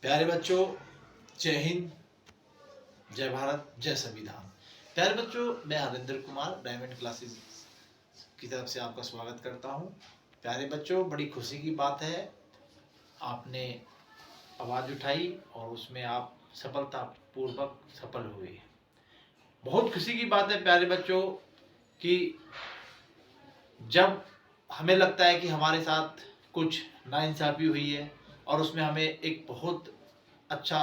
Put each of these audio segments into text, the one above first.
प्यारे बच्चों, जय हिंद, जय भारत, जय संविधान। प्यारे बच्चों, मैं हरिंदर कुमार डायमंड क्लासेस की तरफ से आपका स्वागत करता हूं। प्यारे बच्चों, बड़ी खुशी की बात है, आपने आवाज़ उठाई और उसमें आप सफलतापूर्वक सफल हुए। बहुत खुशी की बात है प्यारे बच्चों कि जब हमें लगता है कि हमारे साथ कुछ नाइंसाफ़ी हुई है और उसमें हमें एक बहुत अच्छा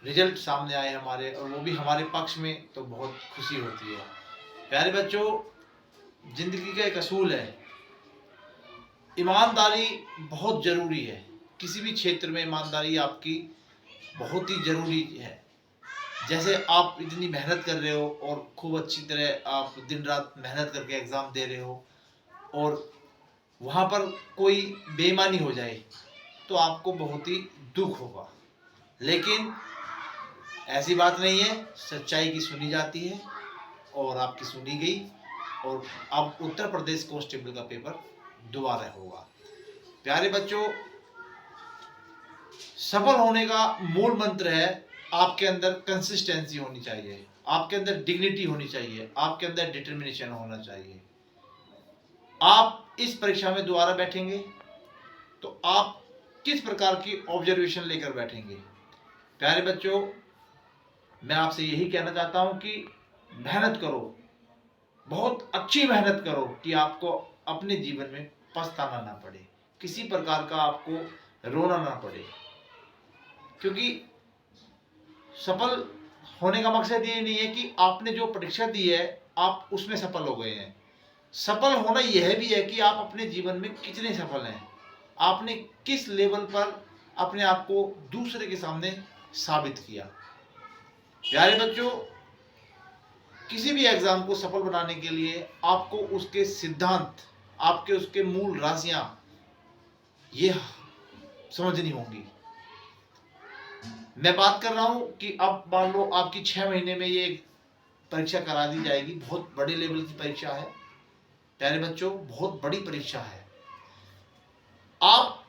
रिजल्ट सामने आए हमारे, और वो भी हमारे पक्ष में, तो बहुत खुशी होती है। प्यारे बच्चों, जिंदगी का एक असूल है, ईमानदारी बहुत ज़रूरी है। किसी भी क्षेत्र में ईमानदारी आपकी बहुत ही ज़रूरी है। जैसे आप इतनी मेहनत कर रहे हो और खूब अच्छी तरह आप दिन रात मेहनत करके एग्ज़ाम दे रहे हो और वहाँ पर कोई बेईमानी हो जाए तो आपको बहुत ही दुख होगा, लेकिन ऐसी बात नहीं है। सच्चाई की सुनी जाती है और आपकी सुनी गई, और अब उत्तर प्रदेश कांस्टेबल का पेपर दोबारा होगा। प्यारे बच्चों, सफल होने का मूल मंत्र है आपके अंदर कंसिस्टेंसी होनी चाहिए, आपके अंदर डिग्निटी होनी चाहिए, आपके अंदर डिटर्मिनेशन होना चाहिए। आप इस परीक्षा में दोबारा बैठेंगे तो आप किस प्रकार की ऑब्जर्वेशन लेकर बैठेंगे? प्यारे बच्चों, मैं आपसे यही कहना चाहता हूं कि मेहनत करो, बहुत अच्छी मेहनत करो कि आपको अपने जीवन में पछताना ना पड़े, किसी प्रकार का आपको रोना ना पड़े। क्योंकि सफल होने का मकसद ये नहीं है कि आपने जो परीक्षा दी है आप उसमें सफल हो गए हैं। सफल होना यह भी है कि आप अपने जीवन में कितने सफल हैं, आपने किस लेवल पर अपने आप को दूसरे के सामने साबित किया। प्यारे बच्चों, किसी भी एग्जाम को सफल बनाने के लिए आपको उसके सिद्धांत, आपके उसके मूल राशियां ये समझनी होंगी। मैं बात कर रहा हूं कि अब मान लो आपकी 6 महीने में ये परीक्षा करा दी जाएगी, बहुत बड़े लेवल की परीक्षा है। प्यारे बच्चों, बहुत बड़ी परीक्षा है। आप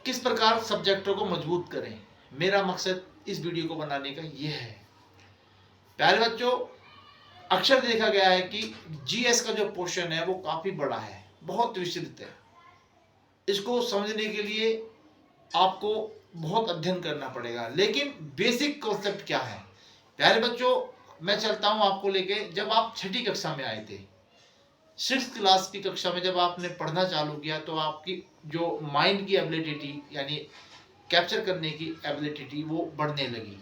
किस प्रकार सब्जेक्टों को मजबूत करें, मेरा मकसद इस वीडियो को बनाने का यह है। प्यारे बच्चों, अक्सर देखा गया है कि जीएस का जो पोर्शन है वो काफी बड़ा है, बहुत विस्तृत है। इसको समझने के लिए आपको बहुत अध्ययन करना पड़ेगा, लेकिन बेसिक कॉन्सेप्ट क्या है? प्यारे बच्चों, मैं चलता हूं आपको लेके, जब आप 6ठी कक्षा में आए थे, 6th क्लास की कक्षा में जब आपने पढ़ना चालू किया तो आपकी जो माइंड की एबिलिटी यानी कैप्चर करने की एबिलिटी वो बढ़ने लगी।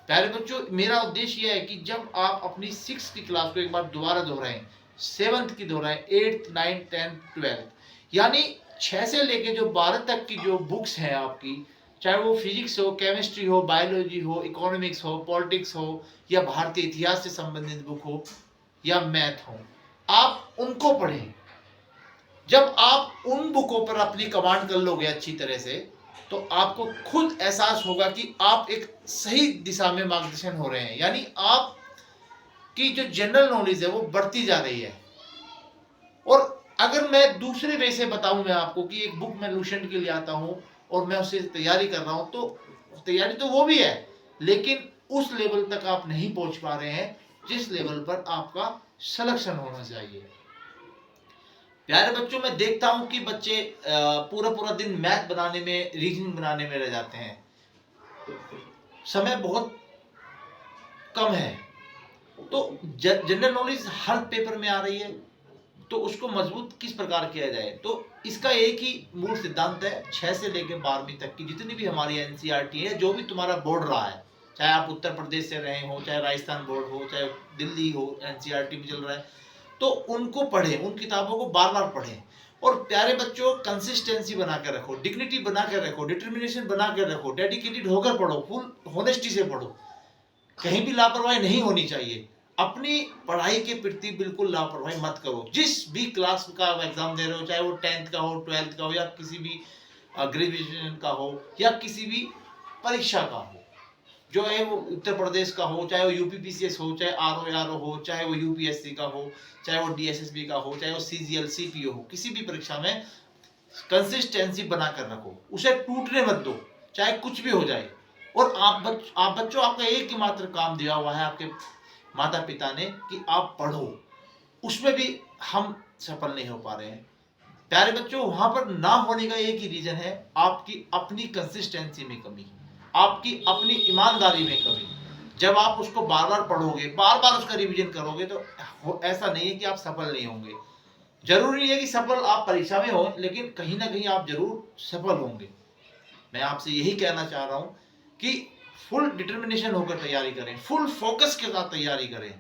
प्यारे बच्चों, मेरा उद्देश्य यह है कि जब आप अपनी 6th की क्लास को एक बार दोबारा दोहराएं, 7th की दोहराएं, 8th 9th 10th 12th, यानी 6 से लेके जो 12 तक की जो बुक्स हैं आपकी, चाहे वो फिजिक्स हो, केमिस्ट्री हो, बायोलॉजी हो, इकोनॉमिक्स हो, पॉलिटिक्स हो, या भारतीय इतिहास से संबंधित बुक हो, या मैथ हो, आप उनको पढ़ें। जब आप उन बुकों पर अपनी कमांड कर लोगे अच्छी तरह से, तो आपको खुद एहसास होगा कि आप एक सही दिशा में मार्गदर्शन हो रहे हैं, यानी आप की जो जनरल नॉलेज है वो बढ़ती जा रही है। और अगर मैं दूसरे वे से बताऊं मैं आपको कि एक बुक मैं लूसेंट के लिए आता हूं और मैं उससे तैयारी कर रहा हूं, तो तैयारी तो वो भी है, लेकिन उस लेवल तक आप नहीं पहुंच पा रहे हैं जिस लेवल पर आपका सिलेक्शन होना चाहिए। प्यारे बच्चों, मैं देखता हूं कि बच्चे पूरा पूरा दिन मैथ बनाने में, रीजनिंग बनाने में रह जाते हैं, समय बहुत कम है। तो जनरल नॉलेज हर पेपर में आ रही है, तो उसको मजबूत किस प्रकार किया जाए? तो इसका एक ही मूल सिद्धांत है, 6 से लेकर 12वीं तक की जितनी भी हमारी एनसीईआरटी है, जो भी तुम्हारा बोर्ड रहा है, चाहे आप उत्तर प्रदेश से रहे हो, चाहे राजस्थान बोर्ड हो, चाहे दिल्ली हो, एनसीईआरटी में चल रहा है, तो उनको पढ़ें, उन किताबों को बार बार पढ़ें। और प्यारे बच्चों, कंसिस्टेंसी बना कर रखो, डिग्निटी बना कर रखो, डिटर्मिनेशन बना कर रखो, डेडिकेटेड होकर पढ़ो, फुल होनेस्टी से पढ़ो, कहीं भी लापरवाही नहीं होनी चाहिए। अपनी पढ़ाई के प्रति बिल्कुल लापरवाही मत करो। जिस भी क्लास का एग्जाम दे रहे हो, चाहे वो 10th का हो, 12th का हो, या किसी भी ग्रेजुएशन का हो, या किसी भी परीक्षा का हो, जो है वो उत्तर प्रदेश का हो, चाहे वो यूपीपीसीएस हो, चाहे आरओ हो, चाहे वो यूपीएससी का हो, चाहे वो डीएसएसबी का हो, चाहे वो सीजीएल सीपीओ हो, किसी भी परीक्षा में कंसिस्टेंसी बनाकर रखो, उसे टूटने मत दो। चाहे कुछ भी हो जाए। और आप बच्चों, आपका एक ही मात्र काम दिया हुआ है आपके माता पिता ने कि आप पढ़ो, उसमें भी हम सफल नहीं हो पा रहे हैं। प्यारे बच्चों, वहां पर ना होने का एक ही रीजन है, आपकी अपनी कंसिस्टेंसी में कमी, आपकी अपनी ईमानदारी में कमी। जब आप उसको बार बार पढ़ोगे, बार बार उसका रिवीजन करोगे, तो ऐसा नहीं है कि आप सफल नहीं होंगे। जरूरी नहीं है कि सफल आप परीक्षा में हो, लेकिन कहीं ना कहीं आप जरूर सफल होंगे। मैं आपसे यही कहना चाह रहा हूं कि फुल डिटर्मिनेशन होकर तैयारी करें, फुल फोकस के साथ तैयारी करें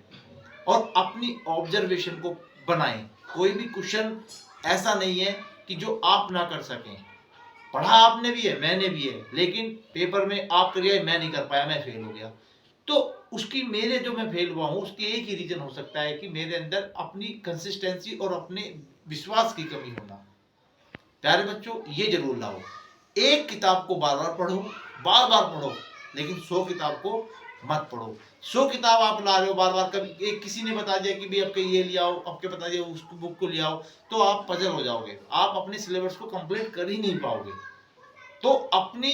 और अपनी ऑब्जर्वेशन को बनाएं। कोई भी क्वेश्चन ऐसा नहीं है कि जो आप ना कर सकें। पढ़ा आपने भी है, मैंने भी है, लेकिन पेपर में आप कर गए, मैं नहीं कर पाया, मैं फेल हो गया। तो उसकी मेरे जो मैं फेल हुआ हूं, उसकी एक ही रीजन हो सकता है कि मेरे अंदर अपनी कंसिस्टेंसी और अपने विश्वास की कमी होना। प्यारे बच्चों, ये जरूर लाओ, एक किताब को बार बार पढ़ो, बार बार पढ़ो, लेकिन 100 किताब को मत पढ़ो। 100 किताब आप ला रहे हो बार बार, कभी एक किसी ने बता दिया कि भाई आपके ये ले आओ, आपके बता दिया उस बुक को ले आओ, तो आप पजल हो जाओगे, आप अपने सिलेबस को कंप्लीट कर ही नहीं पाओगे। तो अपनी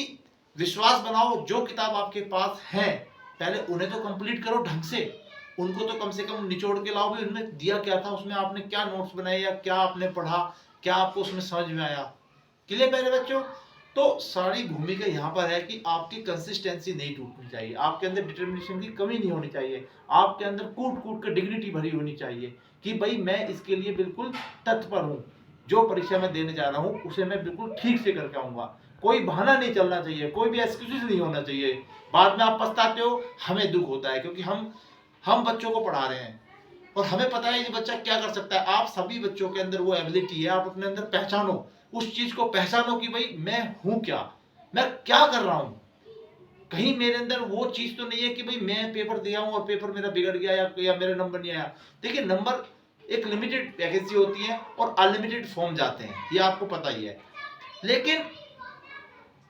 विश्वास बनाओ, जो किताब आपके पास है पहले उन्हें तो कंप्लीट करो ढंग से, उनको तो कम से कम निचोड़ के लाओ भी, उनमें दिया क्या था, उसमें आपने क्या नोट्स बनाए या क्या आपने पढ़ा, क्या आपको उसमें समझ में आया। क्लियर प्यारे बच्चों? तो सारी भूमिका यहाँ पर है कि आपकी कंसिस्टेंसी नहीं टूटनी चाहिए, आपके अंदर डिटर्मिनेशन की कमी नहीं होनी चाहिए, आपके अंदर कूट कूट कर डिग्निटी भरी होनी चाहिए कि भाई मैं इसके लिए बिल्कुल तत्पर हूँ, जो परीक्षा में देने जा रहा हूँ उसे मैं बिल्कुल ठीक से करके आऊंगा। कोई बहाना नहीं चलना चाहिए, कोई भी एक्सक्यूज नहीं होना चाहिए। बाद में आप पछताते हो, हमें दुख होता है, क्योंकि हम बच्चों को पढ़ा रहे हैं और हमें पता है ये बच्चा क्या कर सकता है। आप सभी बच्चों के अंदर वो एबिलिटी है, आप अपने अंदर पहचानो, उस चीज को पहचानो कि भाई मैं हूं क्या, मैं क्या कर रहा हूं। कहीं मेरे अंदर वो चीज तो नहीं है कि भाई मैं पेपर दिया हूं और पेपर मेरा बिगड़ गया या मेरा नंबर नहीं आया। देखिए, नंबर एक लिमिटेड वैकेंसी होती है और अनलिमिटेड फॉर्म जाते हैं, ये आपको पता ही है। लेकिन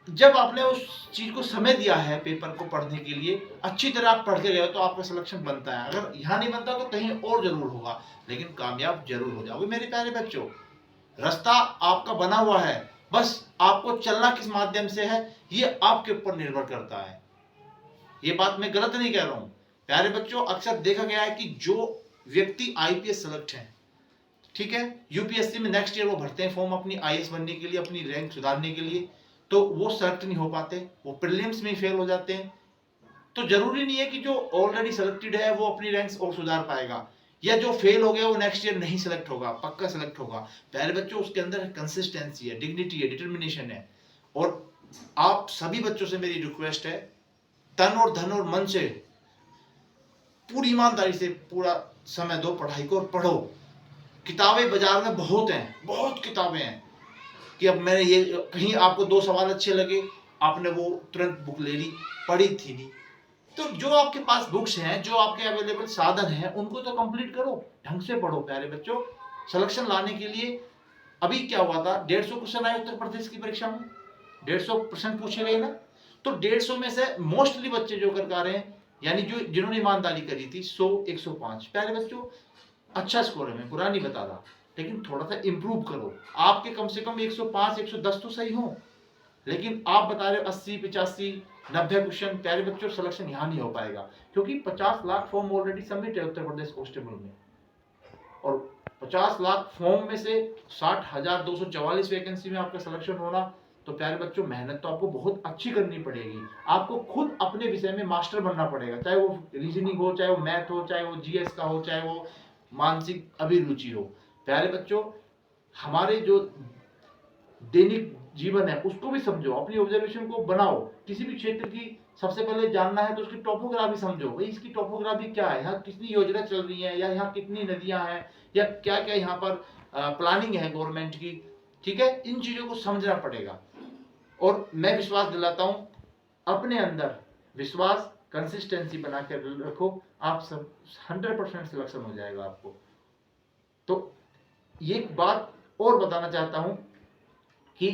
जब आपने उस चीज को समय दिया है पेपर को पढ़ने के लिए, अच्छी तरह आप पढ़ के गए तो आपका सिलेक्शन बनता है। अगर यहाँ नहीं बनता तो कहीं और जरूर होगा, लेकिन कामयाब जरूर हो जाओगे मेरे प्यारे बच्चों। रास्ता आपका बना हुआ है, बस आपको चलना किस माध्यम से है ये आपके ऊपर निर्भर करता है। ये बात मैं गलत नहीं कह रहा हूं प्यारे बच्चों। अक्सर देखा गया है कि जो व्यक्ति आईपीएस सेलेक्ट है, ठीक है, यूपीएससी में नेक्स्ट ईयर वो भरते हैं फॉर्म अपनी आईएएस बनने के लिए, अपनी रैंक सुधारने के लिए, तो वो सेलेक्ट नहीं हो पाते, वो प्रीलिम्स में फेल हो जाते हैं। तो जरूरी नहीं है कि जो ऑलरेडी सेलेक्टेड है वो अपनी रैंक्स और सुधार पाएगा, या जो फेल हो गया वो नेक्स्ट ईयर नहीं सेलेक्ट होगा, पक्का सेलेक्ट होगा। प्यारे बच्चों, उसके अंदर कंसिस्टेंसी है, डिग्निटी है, डिटर्मिनेशन है। और आप सभी बच्चों से मेरी रिक्वेस्ट है, तन और धन और मन से पूरी ईमानदारी से पूरा समय दो पढ़ाई को और पढ़ो। किताबें बाजार में बहुत हैं, बहुत किताबें हैं कि अब मैंने ये, कहीं आपको 2 सवाल अच्छे लगे, आपने वो तुरंत बुक ले ली, पढ़ी थी नहीं। तो जो आपके पास बुक्स हैं, जो आपके अवेलेबल साधन हैं, उनको तो कंप्लीट करो, ढंग से पढ़ो प्यारे बच्चों। सिलेक्शन लाने के लिए अभी क्या हुआ था, 150 क्वेश्चन आए उत्तर प्रदेश की परीक्षा में, 150 प्रश्न पूछे गए ना, तो 150 में से मोस्टली बच्चे जो कर रहे हैं, यानी जो जिन्होंने ईमानदारी करी थी, 100 105 प्यारे बच्चों, अच्छा स्कोर है, मैं बुरा नहीं बता रहा, लेकिन थोड़ा सा इंप्रूव करो। आपके कम से कम 105 110 तो सही हो, लेकिन आप बता रहे हो 80 85 90 क्वेश्चन। प्यारे बच्चों, सिलेक्शन यहाँ नहीं हो पाएगा, क्योंकि 50 लाख फॉर्म ऑलरेडी सबमिट है उत्तर प्रदेश कांस्टेबल में, और 50 लाख फॉर्म में से 60,244 वैकेंसी में आपका सिलेक्शन होना, तो प्यारे बच्चों मेहनत तो आपको बहुत अच्छी करनी पड़ेगी। आपको खुद अपने विषय में मास्टर बनना पड़ेगा, चाहे वो रीजनिंग हो, चाहे वो मैथ हो, चाहे वो जीएस का हो, चाहे वो मानसिक अभिरुचि हो। प्यारे बच्चों, हमारे जो दैनिक जीवन है उसको भी समझो, अपनी ऑब्जर्वेशन को बनाओ। किसी भी क्षेत्र की सबसे पहले जानना है तो उसकी टोपोग्राफी समझो, भाई इसकी टोपोग्राफी क्या है, यहाँ कितनी योजना चल रही है, या यहाँ कितनी नदियां हैं, या क्या क्या यहाँ पर प्लानिंग है गवर्नमेंट की, ठीक है, इन चीजों को समझना पड़ेगा। और मैं विश्वास दिलाता हूँ, अपने अंदर विश्वास, कंसिस्टेंसी बना कर रखो, आप सब 100% सिलेक्शन हो जाएगा आपको। तो ये बात और बताना चाहता हूं कि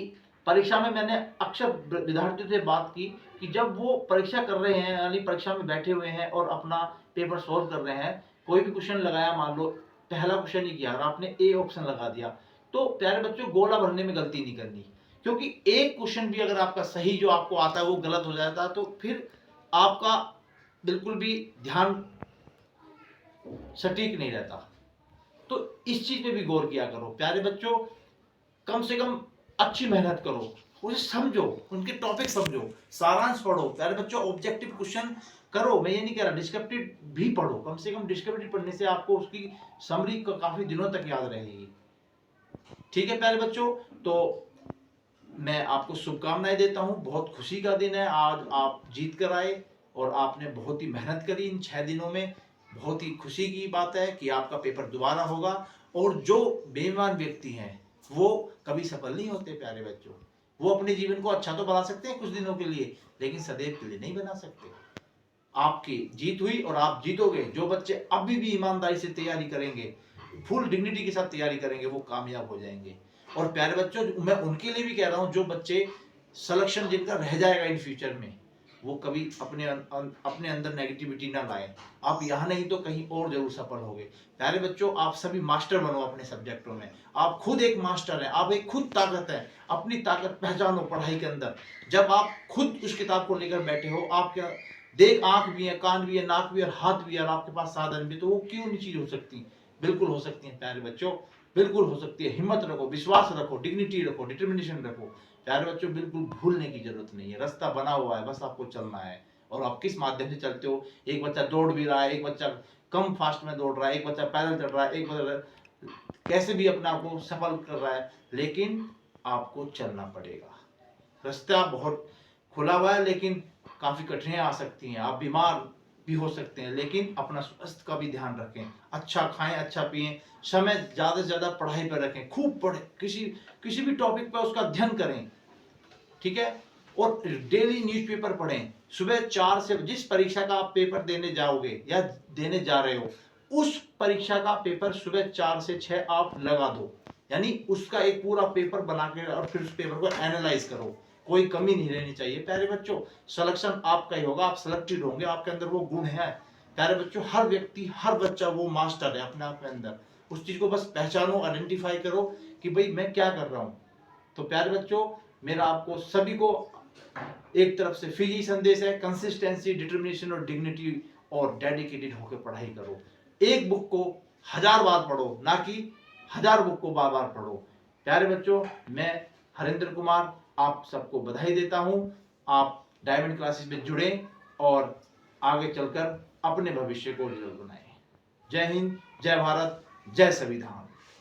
परीक्षा में मैंने अक्सर विद्यार्थियों से बात की कि जब वो परीक्षा कर रहे हैं, यानी परीक्षा में बैठे हुए हैं और अपना पेपर सॉल्व कर रहे हैं, कोई भी क्वेश्चन लगाया, मान लो पहला क्वेश्चन ही किया और आपने ए ऑप्शन लगा दिया, तो प्यारे बच्चों गोला भरने में गलती नहीं करनी, क्योंकि एक क्वेश्चन भी अगर आपका सही जो आपको आता है वो गलत हो जाता है तो फिर आपका बिल्कुल भी ध्यान सटीक नहीं रहता। तो इस चीज पे भी गौर किया करो प्यारे बच्चों। कम से कम अच्छी मेहनत करो, उसे समझो, उनके टॉपिक समझो, सारांश पढ़ो प्यारे बच्चों। ऑब्जेक्टिव क्वेश्चन करो, मैं ये नहीं कह रहा डिस्क्रिप्टिव भी पढ़ो, कम से कम डिस्क्रिप्टिव पढ़ने से आपको उसकी समरी काफी दिनों तक याद रहेगी। ठीक है प्यारे बच्चों, तो मैं आपको शुभकामनाएं देता हूं। बहुत खुशी का दिन है आज, आप जीत कर आए और आपने बहुत ही मेहनत करी इन 6 दिनों में। बहुत ही खुशी की बात है कि आपका पेपर दोबारा होगा। और जो बेईमान व्यक्ति हैं वो कभी सफल नहीं होते प्यारे बच्चों। वो अपने जीवन को अच्छा तो बना सकते हैं कुछ दिनों के लिए, लेकिन सदैव के लिए नहीं बना सकते। आपकी जीत हुई और आप जीतोगे। जो बच्चे अभी भी ईमानदारी से तैयारी करेंगे, फुल डिग्निटी के साथ तैयारी करेंगे, वो कामयाब हो जाएंगे। और प्यारे बच्चों, मैं उनके लिए भी कह रहा हूं जो बच्चे सिलेक्शन जिनका रह जाएगा इन फ्यूचर में, वो कभी अपने अंदर नेगेटिविटी ना लाए। आप यहाँ नहीं तो कहीं और जरूर सफल होगे। प्यारे बच्चों, आप सभी मास्टर बनो अपने सब्जेक्टों में। आप खुद एक मास्टर हैं, आप एक खुद ताकत है। अपनी ताकत पहचानो पढ़ाई के अंदर। जब आप खुद उस किताब को लेकर बैठे हो, आपके देख आंख भी है, कान भी है, नाक भी है, हाथ भी है, और आपके पास साधन भी, तो वो क्यों नहीं चीज हो सकती? बिल्कुल हो सकती है प्यारे बच्चों, बिल्कुल हो सकती है। हिम्मत रखो, विश्वास रखो, डिग्निटी रखो, डिटर्मिनेशन रखो प्यारे बच्चों। बिल्कुल भूलने की जरूरत नहीं है, रास्ता बना हुआ है, बस आपको चलना है। और आप किस माध्यम से चलते हो? एक बच्चा दौड़ भी रहा है, एक बच्चा कम फास्ट में दौड़ रहा है, एक बच्चा पैदल चल रहा है, एक बच्चा कैसे भी अपने आप को सफल कर रहा है, लेकिन आपको चलना पड़ेगा। रास्ता बहुत खुला हुआ है, लेकिन काफी कठिनाइयां आ सकती हैं। आप बीमार भी हो सकते हैं, लेकिन अपना स्वास्थ्य का भी ध्यान रखें। अच्छा खाएं, अच्छा पिएं, समय ज्यादा से ज्यादा पढ़ाई पर रखें, खूब पढ़ें, किसी भी टॉपिक पर उसका अध्ययन करें, ठीक है। और डेली न्यूज़पेपर पढ़ें। सुबह 4 से, जिस परीक्षा का आप पेपर देने जाओगे या देने जा रहे हो, उस परीक्षा का पेपर सुबह 4 से 6 आप लगा दो। यानी उसका एक पूरा पेपर बना के और फिर उस पेपर को एनालाइज करो। कोई कमी नहीं रहनी चाहिए प्यारे बच्चों। सिलेक्शन आपका ही होगा, आप सिलेक्टेड होंगे, आपके अंदर वो गुण है प्यारे बच्चों। हर व्यक्ति, हर बच्चा वो मास्टर है अपने आप के अंदर। उस चीज को बस पहचानो, आइडेंटिफाई करो कि भाई मैं क्या कर रहा हूं। तो प्यारे बच्चों, मेरा आपको सभी को एक तरफ से फिर यही संदेश है, कंसिस्टेंसी, डिटर्मिनेशन और डिग्निटी और डेडिकेटेड होकर पढ़ाई करो। एक बुक को 1000 बार पढ़ो, ना कि 1000 बुक को बार बार पढ़ो। प्यारे बच्चों, मैं हरेंद्र कुमार आप सबको बधाई देता हूं। आप डायमंड क्लासेस में जुड़े और आगे चलकर अपने भविष्य को उज्जवल बनाएं। जय हिंद, जय भारत, जय संविधान।